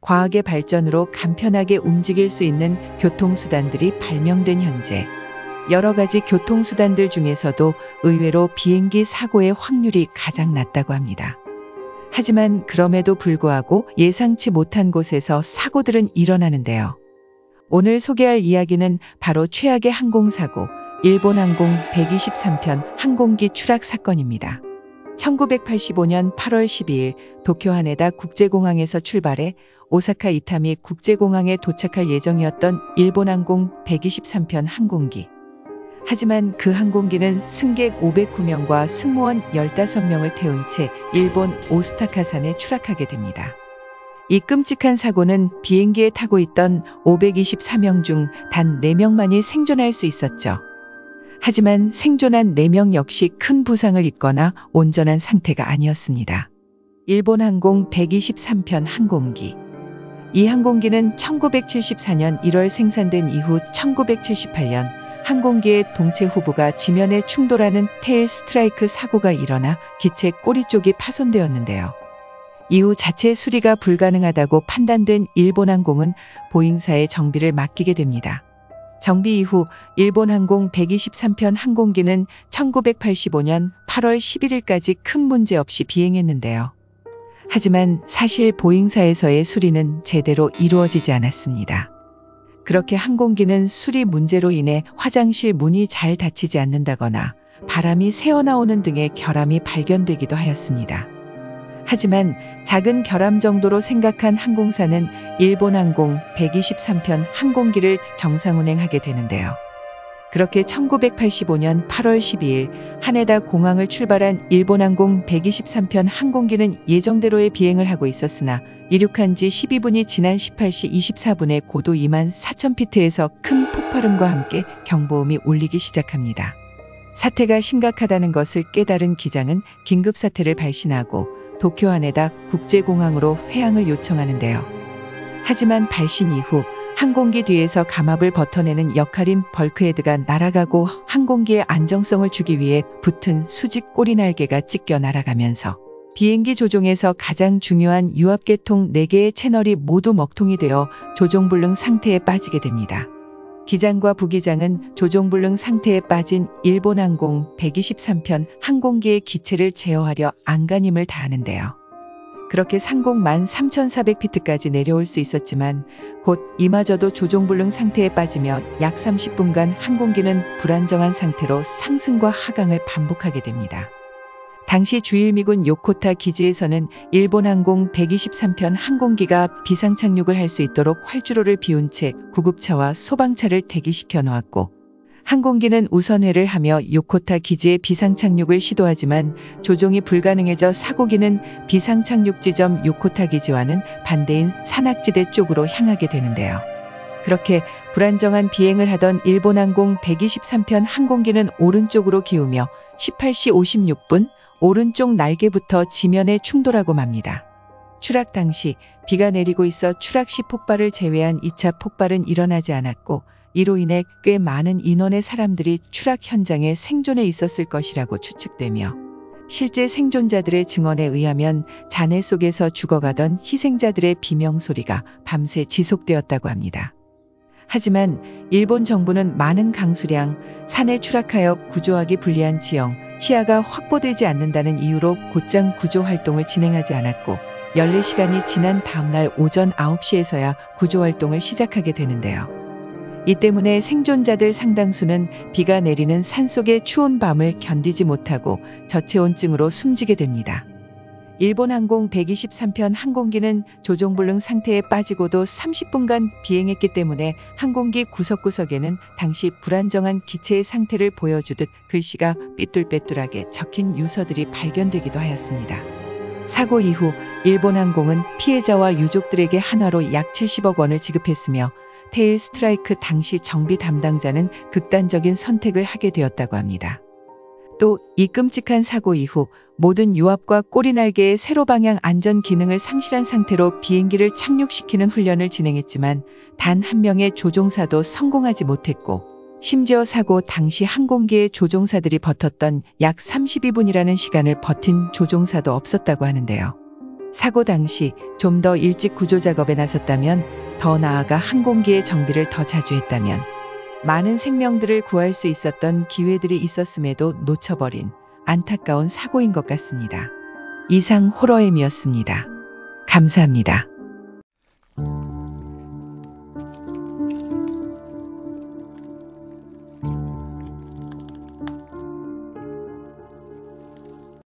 과학의 발전으로 간편하게 움직일 수 있는 교통수단들이 발명된 현재, 여러 가지 교통수단들 중에서도 의외로 비행기 사고의 확률이 가장 낮다고 합니다. 하지만 그럼에도 불구하고 예상치 못한 곳에서 사고들은 일어나는데요. 오늘 소개할 이야기는 바로 최악의 항공사고, 일본항공 123편 항공기 추락 사건입니다. 1985년 8월 12일 도쿄 하네다 국제공항에서 출발해 오사카 이타미 국제공항에 도착할 예정이었던 일본항공 123편 항공기. 하지만 그 항공기는 승객 509명과 승무원 15명을 태운 채 일본 오스타카산에 추락하게 됩니다. 이 끔찍한 사고는 비행기에 타고 있던 524명 중 단 4명만이 생존할 수 있었죠. 하지만 생존한 4명 역시 큰 부상을 입거나 온전한 상태가 아니었습니다. 일본항공 123편 항공기. 이 항공기는 1974년 1월 생산된 이후 1978년 항공기의 동체 후부가 지면에 충돌하는 테일 스트라이크 사고가 일어나 기체 꼬리 쪽이 파손되었는데요. 이후 자체 수리가 불가능하다고 판단된 일본항공은 보잉사에 정비를 맡기게 됩니다. 정비 이후 일본항공 123편 항공기는 1985년 8월 11일까지 큰 문제 없이 비행했는데요. 하지만 사실 보잉사에서의 수리는 제대로 이루어지지 않았습니다. 그렇게 항공기는 수리 문제로 인해 화장실 문이 잘 닫히지 않는다거나 바람이 새어나오는 등의 결함이 발견되기도 하였습니다. 하지만 작은 결함 정도로 생각한 항공사는 일본항공 123편 항공기를 정상 운행하게 되는데요. 그렇게 1985년 8월 12일 하네다 공항을 출발한 일본항공 123편 항공기는 예정대로의 비행을 하고 있었으나 이륙한 지 12분이 지난 18시 24분에 고도 24,000피트에서 큰 폭발음과 함께 경보음이 울리기 시작합니다. 사태가 심각하다는 것을 깨달은 기장은 긴급사태를 발신하고 도쿄 하네다 국제공항으로 회항을 요청하는데요. 하지만 발신 이후 항공기 뒤에서 감압을 버텨내는 역할인 벌크헤드가 날아가고 항공기의 안정성을 주기 위해 붙은 수직 꼬리 날개가 찢겨 날아가면서 비행기 조종에서 가장 중요한 유압계통 4개의 채널이 모두 먹통이 되어 조종불능 상태에 빠지게 됩니다. 기장과 부기장은 조종불능 상태에 빠진 일본항공 123편 항공기의 기체를 제어하려 안간힘을 다하는데요. 그렇게 상공 13,400피트까지 내려올 수 있었지만 곧 이마저도 조종불능 상태에 빠지며 약 30분간 항공기는 불안정한 상태로 상승과 하강을 반복하게 됩니다. 당시 주일미군 요코타 기지에서는 일본항공 123편 항공기가 비상착륙을 할 수 있도록 활주로를 비운 채 구급차와 소방차를 대기시켜 놓았고, 항공기는 우선회를 하며 요코타 기지의 비상착륙을 시도하지만 조종이 불가능해져 사고기는 비상착륙 지점 요코타 기지와는 반대인 산악지대 쪽으로 향하게 되는데요. 그렇게 불안정한 비행을 하던 일본항공 123편 항공기는 오른쪽으로 기우며 18시 56분 오른쪽 날개부터 지면에 충돌하고 맙니다. 추락 당시 비가 내리고 있어 추락 시 폭발을 제외한 2차 폭발은 일어나지 않았고, 이로 인해 꽤 많은 인원의 사람들이 추락 현장에 생존해 있었을 것이라고 추측되며, 실제 생존자들의 증언에 의하면 잔해 속에서 죽어가던 희생자들의 비명소리가 밤새 지속되었다고 합니다. 하지만 일본 정부는 많은 강수량, 산에 추락하여 구조하기 불리한 지형, 시야가 확보되지 않는다는 이유로 곧장 구조 활동을 진행하지 않았고, 14시간이 지난 다음날 오전 9시에서야 구조 활동을 시작하게 되는데요. 이 때문에 생존자들 상당수는 비가 내리는 산속의 추운 밤을 견디지 못하고 저체온증으로 숨지게 됩니다. 일본항공 123편 항공기는 조종불능 상태에 빠지고도 30분간 비행했기 때문에 항공기 구석구석에는 당시 불안정한 기체의 상태를 보여주듯 글씨가 삐뚤빼뚤하게 적힌 유서들이 발견되기도 하였습니다. 사고 이후 일본항공은 피해자와 유족들에게 한화로 약 70억 원을 지급했으며, 테일 스트라이크 당시 정비 담당자는 극단적인 선택을 하게 되었다고 합니다. 또 이 끔찍한 사고 이후 모든 유압과 꼬리날개의 세로 방향 안전 기능을 상실한 상태로 비행기를 착륙시키는 훈련을 진행했지만 단 한 명의 조종사도 성공하지 못했고, 심지어 사고 당시 항공기의 조종사들이 버텼던 약 32분이라는 시간을 버틴 조종사도 없었다고 하는데요. 사고 당시 좀 더 일찍 구조 작업에 나섰다면, 더 나아가 항공기의 정비를 더 자주 했다면 많은 생명들을 구할 수 있었던 기회들이 있었음에도 놓쳐버린 안타까운 사고인 것 같습니다. 이상 호러엠이었습니다. 감사합니다.